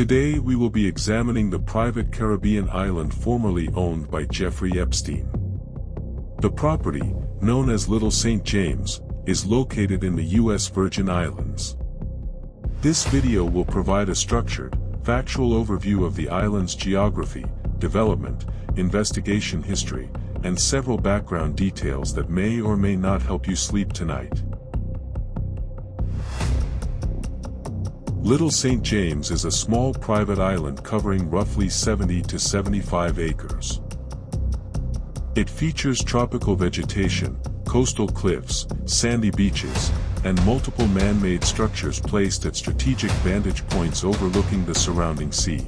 Today we will be examining the private Caribbean island formerly owned by Jeffrey Epstein. The property, known as Little St. James, is located in the U.S. Virgin Islands. This video will provide a structured, factual overview of the island's geography, development, investigation history, and several background details that may or may not help you sleep tonight. Little St. James is a small private island covering roughly 70 to 75 acres. It features tropical vegetation, coastal cliffs, sandy beaches, and multiple man-made structures placed at strategic vantage points overlooking the surrounding sea.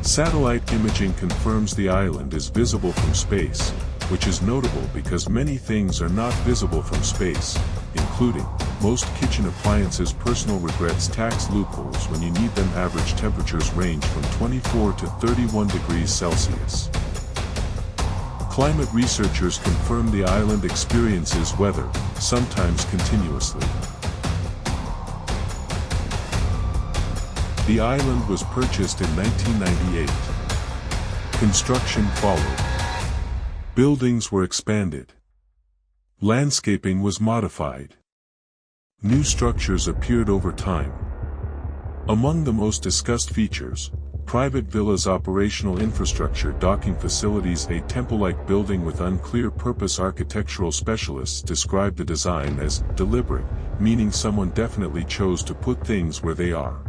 Satellite imaging confirms the island is visible from space, which is notable because many things are not visible from space, including most kitchen appliances. Personal regrets tax loopholes when you need them. Average temperatures range from 24 to 31 degrees Celsius. Climate researchers confirm the island experiences weather, sometimes continuously. The island was purchased in 1998. Construction followed. Buildings were expanded. Landscaping was modified. New structures appeared over time. Among the most discussed features, private villas, operational infrastructure, docking facilities. A temple-like building with unclear purpose. Architectural specialists describe the design as deliberate, meaning someone definitely chose to put things where they are.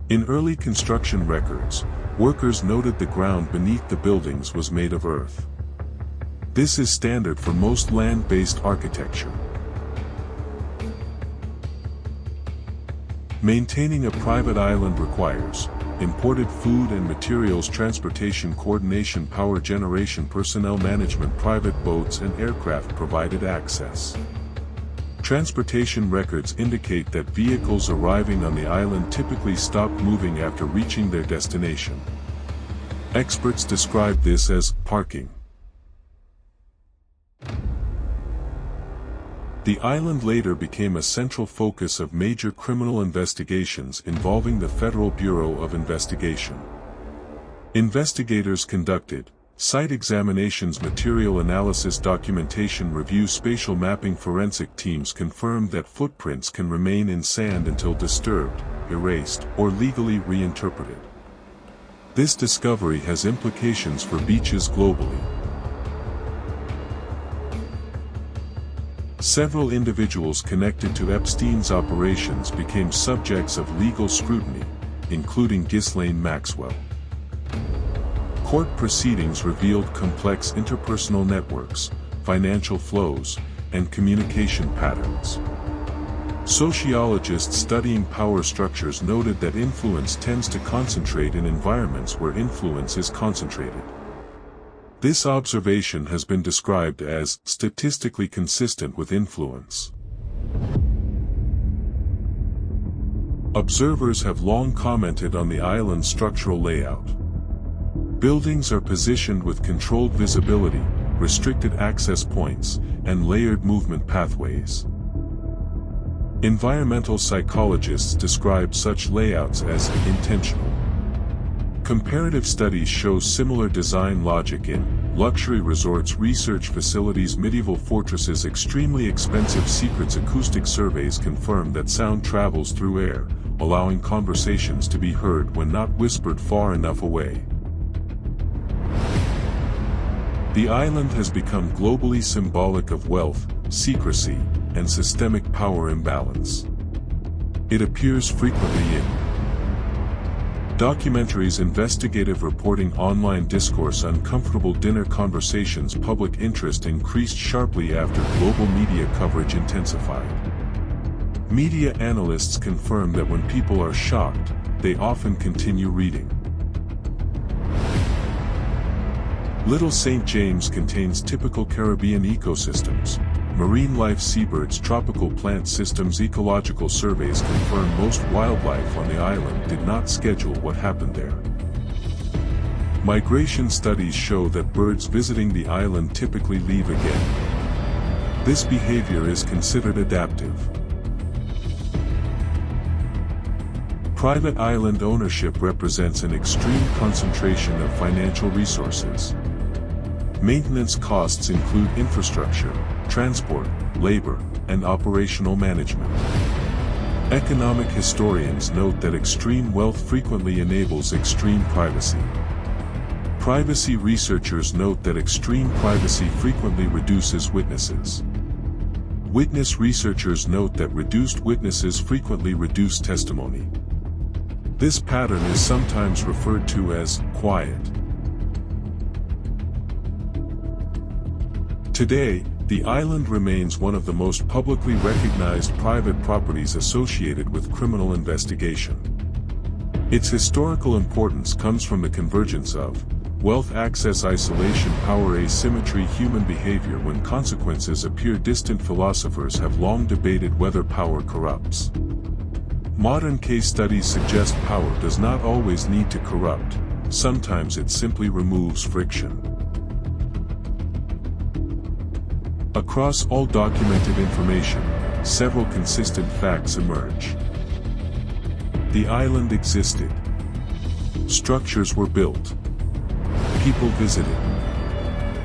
In early construction records, workers noted the ground beneath the buildings was made of earth. This is standard for most land-based architecture. Maintaining a private island requires imported food and materials, transportation coordination, power generation, personnel management. Private boats and aircraft provided access. Transportation records indicate that vehicles arriving on the island typically stopped moving after reaching their destination. Experts describe this as parking. The island later became a central focus of major criminal investigations involving the Federal Bureau of Investigation. Investigators conducted site examinations, material analysis, documentation review, spatial mapping. Forensic teams confirmed that footprints can remain in sand until disturbed, erased, or legally reinterpreted. This discovery has implications for beaches globally. Several individuals connected to Epstein's operations became subjects of legal scrutiny, including Ghislaine Maxwell. Court proceedings revealed complex interpersonal networks, financial flows, and communication patterns. Sociologists studying power structures noted that influence tends to concentrate in environments where influence is concentrated. This observation has been described as statistically consistent with influence. Observers have long commented on the island's structural layout. Buildings are positioned with controlled visibility, restricted access points, and layered movement pathways. Environmental psychologists describe such layouts as intentional. Comparative studies show similar design logic in luxury resorts, research facilities, medieval fortresses, extremely expensive secrets. Acoustic surveys confirm that sound travels through air, allowing conversations to be heard when not whispered far enough away. The island has become globally symbolic of wealth, secrecy, and systemic power imbalance. It appears frequently in documentaries, investigative reporting, online discourse, uncomfortable dinner conversations. Public interest increased sharply after global media coverage intensified. Media analysts confirm that when people are shocked, they often continue reading. Little St. James contains typical Caribbean ecosystems. Marine life, seabirds, tropical plant systems. Ecological surveys confirm most wildlife on the island did not schedule what happened there. Migration studies show that birds visiting the island typically leave again. This behavior is considered adaptive. Private island ownership represents an extreme concentration of financial resources. Maintenance costs include infrastructure, transport, labor, and operational management. Economic historians note that extreme wealth frequently enables extreme privacy. Privacy researchers note that extreme privacy frequently reduces witnesses. Witness researchers note that reduced witnesses frequently reduce testimony. This pattern is sometimes referred to as quiet. Today, the island remains one of the most publicly recognized private properties associated with criminal investigation. Its historical importance comes from the convergence of wealth access, isolation, power, asymmetry, human behavior. When consequences appear distant, philosophers have long debated whether power corrupts. Modern case studies suggest power does not always need to corrupt, sometimes it simply removes friction. Across all documented information, several consistent facts emerge. The island existed. Structures were built. People visited.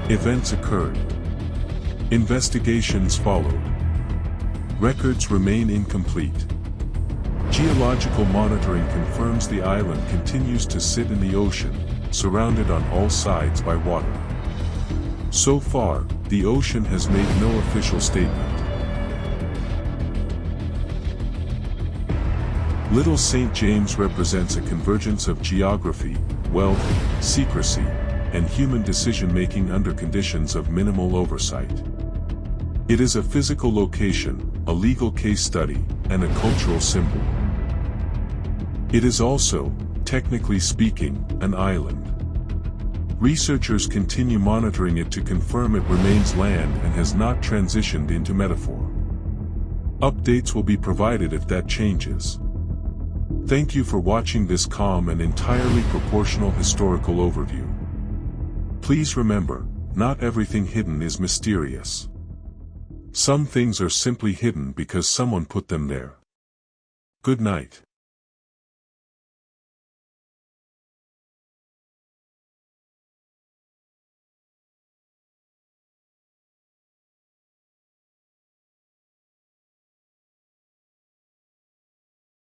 Events occurred. Investigations followed. Records remain incomplete. Geological monitoring confirms the island continues to sit in the ocean, surrounded on all sides by water. So far, the ocean has made no official statement. Little St. James represents a convergence of geography, wealth, secrecy, and human decision-making under conditions of minimal oversight. It is a physical location, a legal case study, and a cultural symbol. It is also, technically speaking, an island. Researchers continue monitoring it to confirm it remains land and has not transitioned into metaphor. Updates will be provided if that changes. Thank you for watching this calm and entirely proportional historical overview. Please remember, not everything hidden is mysterious. Some things are simply hidden because someone put them there. Good night.